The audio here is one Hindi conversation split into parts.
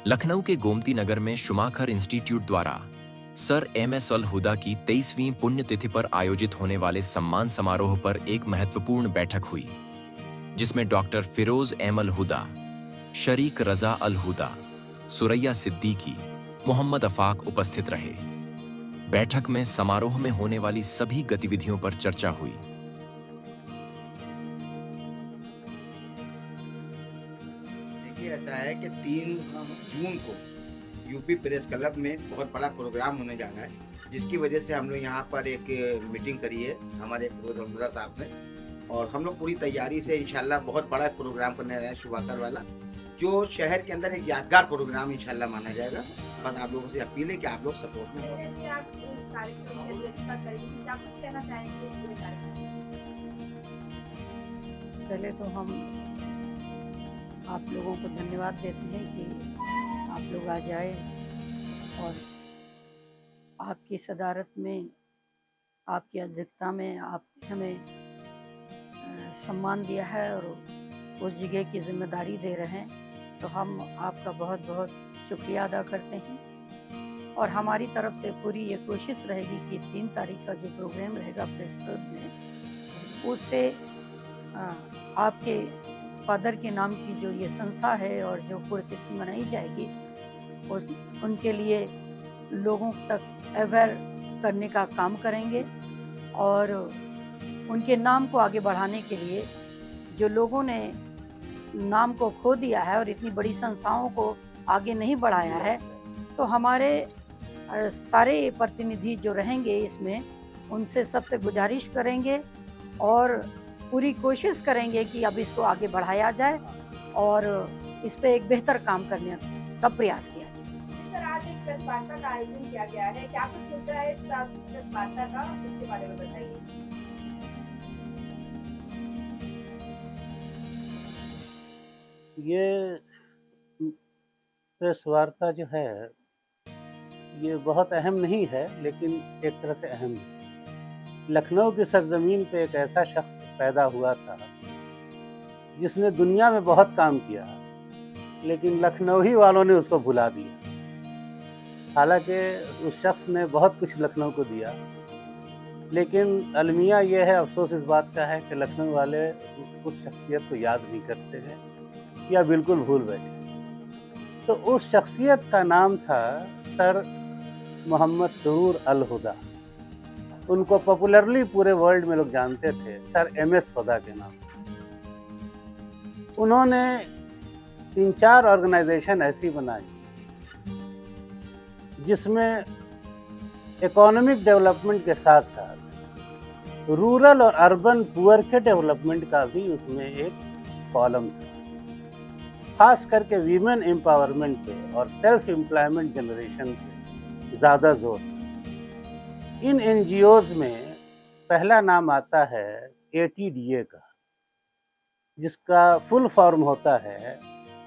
लखनऊ के गोमती नगर में शुमाकर इंस्टीट्यूट द्वारा सर एम.एस. अल हुदा की 23वीं पुण्यतिथि पर आयोजित होने वाले सम्मान समारोह पर एक महत्वपूर्ण बैठक हुई, जिसमें डॉक्टर फिरोज एम अल हुदा, शरीक रजा अल हुदा, सुरैया सिद्दीकी, मोहम्मद अफाक उपस्थित रहे। बैठक में समारोह में होने वाली सभी गतिविधियों पर चर्चा हुई। देखिए, ऐसा है कि 3 जून को यूपी प्रेस क्लब में बहुत बड़ा प्रोग्राम होने जा रहा है, जिसकी वजह से हम लोग यहाँ पर एक मीटिंग करी है हमारे फिरोज अब्दुल्ला साहब ने, और हम लोग पूरी तैयारी से इंशाल्लाह बहुत बड़ा प्रोग्राम करने रहे हैं शुभाकर वाला, जो शहर के अंदर एक यादगार प्रोग्राम इंशाल्लाह माना जाएगा। बस आप लोगों से अपील है कि आप लोग सपोर्ट में रहें। जैसे आप इस कार्यक्रम की अध्यक्षता करेंगे, क्या कुछ कहना चाहेंगे इस पूरे कार्यक्रम में? पहले तो हम आप लोगों को धन्यवाद देते हैं कि आप लोग आज आए और आपकी सदारत में, आपकी अध्यक्षता में आपने हमें सम्मान दिया है और उस जगह की जिम्मेदारी दे रहे हैं, तो हम आपका बहुत बहुत शुक्रिया अदा करते हैं। और हमारी तरफ से पूरी ये कोशिश रहेगी कि 3 तारीख का जो प्रोग्राम रहेगा प्रेस क्लब में, उससे आपके फादर के नाम की जो ये संस्था है और जो पुण्यतिथि मनाई जाएगी, उनके लिए लोगों तक अवेयर करने का काम करेंगे और उनके नाम को आगे बढ़ाने के लिए, जो लोगों ने नाम को खो दिया है और इतनी बड़ी संस्थाओं को आगे नहीं बढ़ाया है, तो हमारे सारे प्रतिनिधि जो रहेंगे इसमें, उनसे सबसे गुजारिश करेंगे और पूरी कोशिश करेंगे कि अब इसको आगे बढ़ाया जाए और इस पे एक बेहतर काम करने का प्रयास किया जाए। सर, आज एक प्रेस वार्ता का आयोजन किया गया है, क्या कुछ मुद्दा है इस प्रेस वार्ता का, इसके बारे में बताइए। ये प्रेस वार्ता जो है, ये बहुत अहम नहीं है, लेकिन एक तरह से अहम है। लखनऊ की सरजमीन पे एक ऐसा शख्स पैदा हुआ था जिसने दुनिया में बहुत काम किया, लेकिन लखनऊ ही वालों ने उसको भुला दिया। हालांकि उस शख्स ने बहुत कुछ लखनऊ को दिया, लेकिन अलमिया ये है, अफसोस इस बात का है कि लखनऊ वाले उस शख्सियत को याद नहीं करते हैं या बिल्कुल भूल बैठे। तो उस शख्सियत का नाम था सर मोहम्मद सुरूर अल हुदा। उनको पॉपुलरली पूरे वर्ल्ड में लोग जानते थे सर एम.एस. हुदा के नाम। उन्होंने 3-4 ऑर्गेनाइजेशन ऐसी बनाई जिसमें इकोनॉमिक डेवलपमेंट के साथ साथ रूरल और अर्बन पुअर के डेवलपमेंट का भी उसमें एक कॉलम था। खास करके वीमेन एम्पावरमेंट पे और सेल्फ एम्प्लॉयमेंट जनरेशन पे ज़्यादा जोर। इन एनजीओज में पहला नाम आता है एटीडीए का, जिसका फुल फॉर्म होता है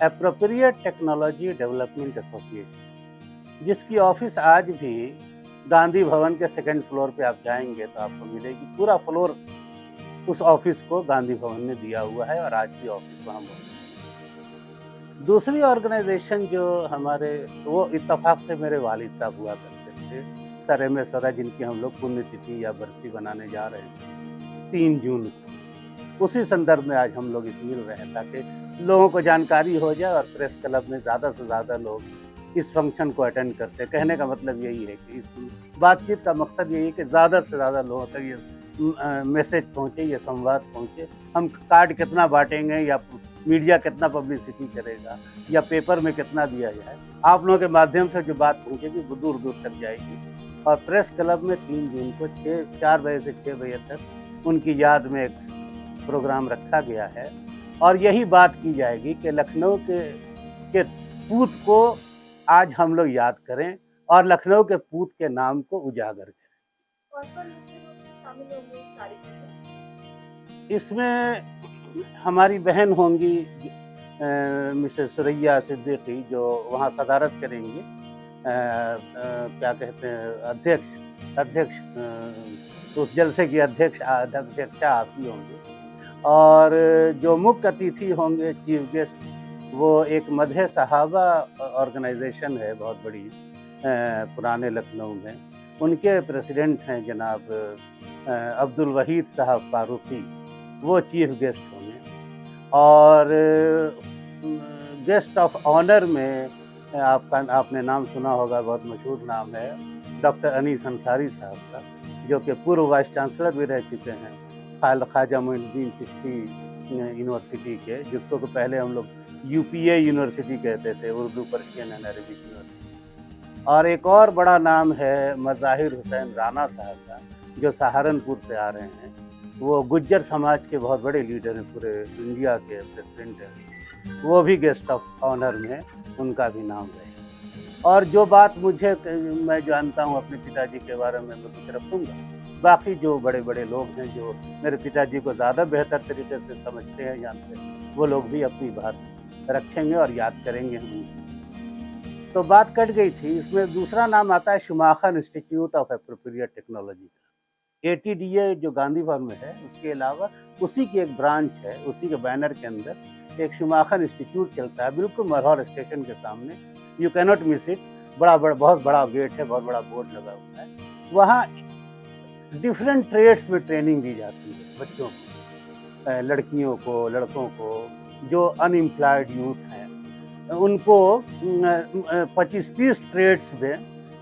एप्रोप्रिएट टेक्नोलॉजी डेवलपमेंट एसोसिएशन, जिसकी ऑफिस आज भी गांधी भवन के 2nd फ्लोर पे आप जाएंगे तो आपको मिलेगी। पूरा फ्लोर उस ऑफिस को गांधी भवन ने दिया हुआ है और आज भी ऑफिस वहाँ मौजूद है। दूसरी ऑर्गेनाइजेशन जो हमारे, वो इत्तेफाक से मेरे वालिद साहब हुआ करते थे, सर एम.एस. हुदा, जिनकी हम लोग पुण्यतिथि या बरसी बनाने जा रहे हैं 3 जून को। उसी संदर्भ में आज हम लोग इस मिल रहे हैं ताकि लोगों को जानकारी हो जाए और प्रेस क्लब में ज़्यादा से ज़्यादा लोग इस फंक्शन को अटेंड करते। कहने का मतलब यही है कि इस बातचीत का मकसद यही है कि ज़्यादा से ज़्यादा लोगों तक ये मैसेज पहुँचे, ये संवाद पहुँचे। हम कार्ड कितना बांटेंगे या मीडिया कितना पब्लिसिटी करेगा या पेपर में कितना दिया जाए, आप लोगों के माध्यम से जो बात पहुँचेगी वो दूर दूर तक जाएगी। और प्रेस क्लब में 3 जून को 4 बजे से 6 बजे तक उनकी याद में एक प्रोग्राम रखा गया है और यही बात की जाएगी कि लखनऊ के पूत को आज हम लोग याद करें और लखनऊ के पूत के नाम को उजागर करें। कौन-कौन मुख्य रूप से शामिल होंगे इस कार्यक्रम में? इसमें हमारी बहन होंगी मिसेस सुरैया सिद्दीकी, जो वहाँ सदारत करेंगी। क्या कहते हैं, अध्यक्ष उस जलसे की अध्यक्षा आप ही होंगे। और जो मुख्य अतिथि होंगे, चीफ गेस्ट, वो एक मदह सहाबा ऑर्गेनाइजेशन है बहुत बड़ी, पुराने लखनऊ में। उनके प्रेसिडेंट हैं जनाब अब्दुल वहीद साहब फारूकी, वो चीफ गेस्ट होंगे। और गेस्ट ऑफ ऑनर में आपने नाम सुना होगा, बहुत मशहूर नाम है, डॉक्टर अनीस अंसारी साहब का, जो कि पूर्व वाइस चांसलर भी रह चुके हैं ख्वाजा मोइनुद्दीन चिश्ती यूनिवर्सिटी के, जिसको तो पहले हम लोग यूपीए यूनिवर्सिटी कहते थे, Urdu Persian and Arabic university. और एक और बड़ा नाम है मज़ाहिर हुसैन राना साहब का, जो सहारनपुर से आ रहे हैं। वो गुज्जर समाज के बहुत बड़े लीडर हैं, पूरे इंडिया के प्रेसिडेंट हैं। वो भी गेस्ट ऑफ ऑनर में उनका भी नाम रहे। और जो बात मैं जानता हूँ अपने पिताजी के बारे में मैं कुछ रखूँगा, बाकी जो बड़े बड़े लोग हैं जो मेरे पिताजी को ज़्यादा बेहतर तरीके से समझते हैं, जानते हैं, वो लोग भी अपनी बात रखेंगे और याद करेंगे हम। तो बात कट गई थी। इसमें दूसरा नाम आता है शुमाखर इंस्टीट्यूट ऑफ एप्रोप्रिएट टेक्नोलॉजी का, ATDA जो गांधी भवन में है। उसके अलावा उसी की एक ब्रांच है, उसी के बैनर के अंदर एक शुमाखर इंस्टीट्यूट चलता है, बिल्कुल मरहौर स्टेशन के सामने। You cannot miss it. बहुत बड़ा गेट है, बहुत बड़ा बोर्ड लगा हुआ है। वहाँ डिफरेंट ट्रेड्स में ट्रेनिंग दी जाती है बच्चों को, लड़कियों को, लड़कों को, जो अनएम्प्लॉयड यूथ हैं उनको 25-30 ट्रेड्स में,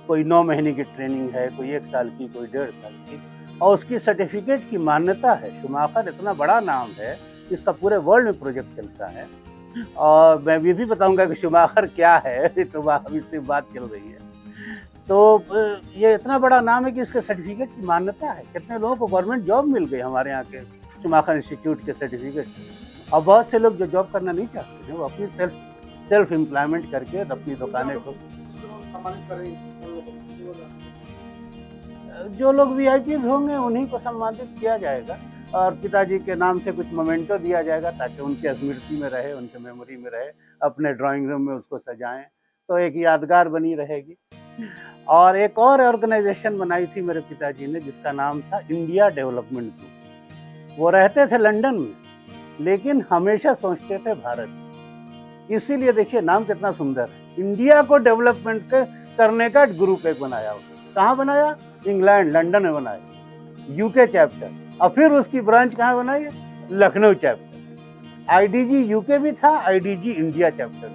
कोई 9 महीने की ट्रेनिंग है, कोई 1 साल की, कोई 1.5 साल की, और उसकी सर्टिफिकेट की मान्यता है। शुमाखर इतना बड़ा नाम है, इसका पूरे वर्ल्ड में प्रोजेक्ट चलता है। और मैं ये भी बताऊंगा कि शुमाखर क्या है, तो अभी से बात चल रही है। तो ये इतना बड़ा नाम है कि इसके सर्टिफिकेट की मान्यता है। कितने लोगों को गवर्नमेंट जॉब मिल गई हमारे यहाँ के शुमाखर इंस्टीट्यूट के सर्टिफिकेट से। और बहुत से लोग जो जॉब करना नहीं चाहते हैं, वो अपनी सेल्फ एम्प्लॉयमेंट करके अपनी दुकानें को, जो लोग VIPs होंगे उन्हीं को सम्मानित किया जाएगा। और पिताजी के नाम से कुछ मोमेंटो दिया जाएगा, ताकि उनके स्मृति में रहे, उनके मेमोरी में रहे। अपने ड्राइंग रूम में उसको सजाएं, तो एक यादगार बनी रहेगी। और एक और ऑर्गेनाइजेशन बनाई थी मेरे पिताजी ने, जिसका नाम था इंडिया डेवलपमेंट ग्रुप। वो रहते थे लंदन में, लेकिन हमेशा सोचते थे भारत। इसीलिए देखिए नाम कितना सुंदर है। इंडिया को डेवलपमेंट करने का ग्रुप एक बनाया। कहाँ बनाया? इंग्लैंड, लंदन में बनाया, UK चैप्टर। और फिर उसकी ब्रांच कहाँ बनाई? लखनऊ चैप्टर। IDG UK भी था, IDG इंडिया चैप्टर।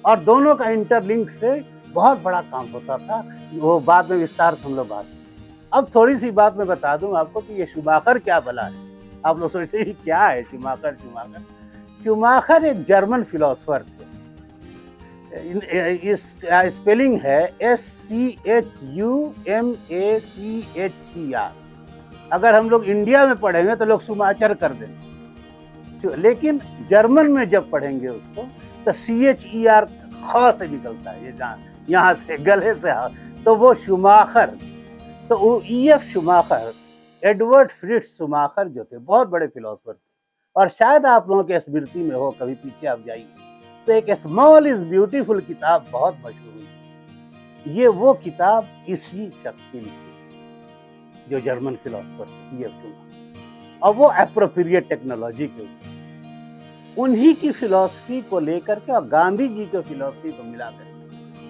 और दोनों का इंटरलिंक से बहुत बड़ा काम होता था। वो बाद में विस्तार से हम लोग बात। अब थोड़ी सी बात मैं बता दूं आपको कि ये शुमाखर क्या भला है। आप लोग सोचते हैं क्या है शुमाखर? शुमाखर एक जर्मन फिलोसफर थे। इस स्पेलिंग है SCHUMACHER। अगर हम लोग इंडिया में पढ़ेंगे तो लोग शुमाचर कर देंगे, लेकिन जर्मन में जब पढ़ेंगे उसको तो CHER ख से निकलता है, ये जान यहाँ से गले से, तो वो शुमाखर। तो वो EF शुमाखर, एडवर्ड फ्रिट्ज शुमाखर जो थे, बहुत बड़े फिलोसफर थे। और शायद आप लोगों के स्मृति में हो, कभी पीछे आप जाइए तो एक स्मॉल इज ब्यूटीफुल किताब बहुत मशहूर हुई। ये वो किताब इसी शख्स की लिखी, जो जर्मन फिलोसफर EF शुमाखर, और वो एप्रोप्रिएट टेक्नोलॉजी के ऊपर, उन्हीं की फिलॉसफी को लेकर के और गांधी जी के फिलॉसफी को मिलाकर,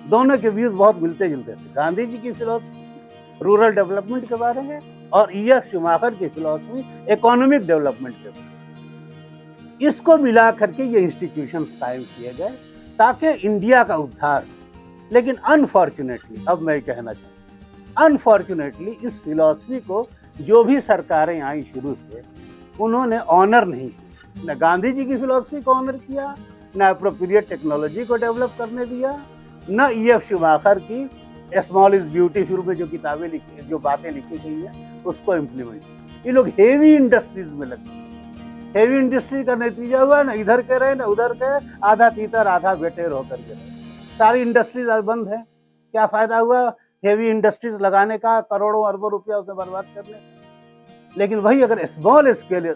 दोनों के व्यूज बहुत मिलते जुलते थे। गांधी जी की फिलॉसफी रूरल डेवलपमेंट के बारे में, और EF शुमाखर की फिलॉसफी इकोनॉमिक डेवलपमेंट के बारे में। इसको मिला करके ये इंस्टीट्यूशन कायम किए गए ताकि इंडिया का उद्धार। लेकिन अनफॉर्चुनेटली, अब मैं कहना चाहूँ, अनफॉर्चुनेटली इस फिलॉसफी को जो भी सरकारें आई शुरू से, उन्होंने ऑनर नहीं किया। न गांधी जी की फिलॉसफी को ऑनर किया, न एप्रोप्रिएट टेक्नोलॉजी को डेवलप करने दिया, न EF शुमाखर की स्मॉल इज ब्यूटीफुल में जो किताबें लिखी, जो बातें लिखी गई हैं, उसको इम्प्लीमेंट। ये लोग हेवी इंडस्ट्रीज में लगे। हेवी इंडस्ट्री का नतीजा हुआ ना इधर के रहे ना उधर के, आधा तीतर आधा बेटेर होकर के रहे। सारी इंडस्ट्रीज आज बंद है। क्या फायदा हुआ हेवी इंडस्ट्रीज लगाने का, करोड़ों अरबों रुपया उसे बर्बाद करने। लेकिन वही अगर स्मॉल स्केल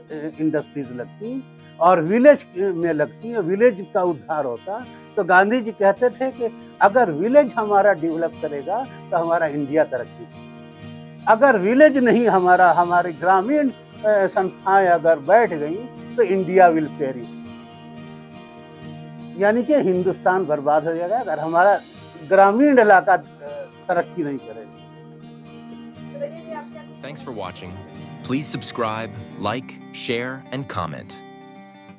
इंडस्ट्रीज लगती और विलेज में लगती, विलेज का उद्धार होता, तो गांधी जी कहते थे कि अगर विलेज हमारा डेवलप करेगा तो हमारा इंडिया तरक्की। अगर विलेज नहीं हमारी ग्रामीण संस्थाएं अगर बैठ गई तो इंडिया विल पेरिश। यानी कि हिंदुस्तान बर्बाद हो जाएगा अगर हमारा ग्रामीण इलाका तरक्की नहीं करेगा। तो ये भी आप क्या Thanks for watching. Please subscribe, like, share, and comment.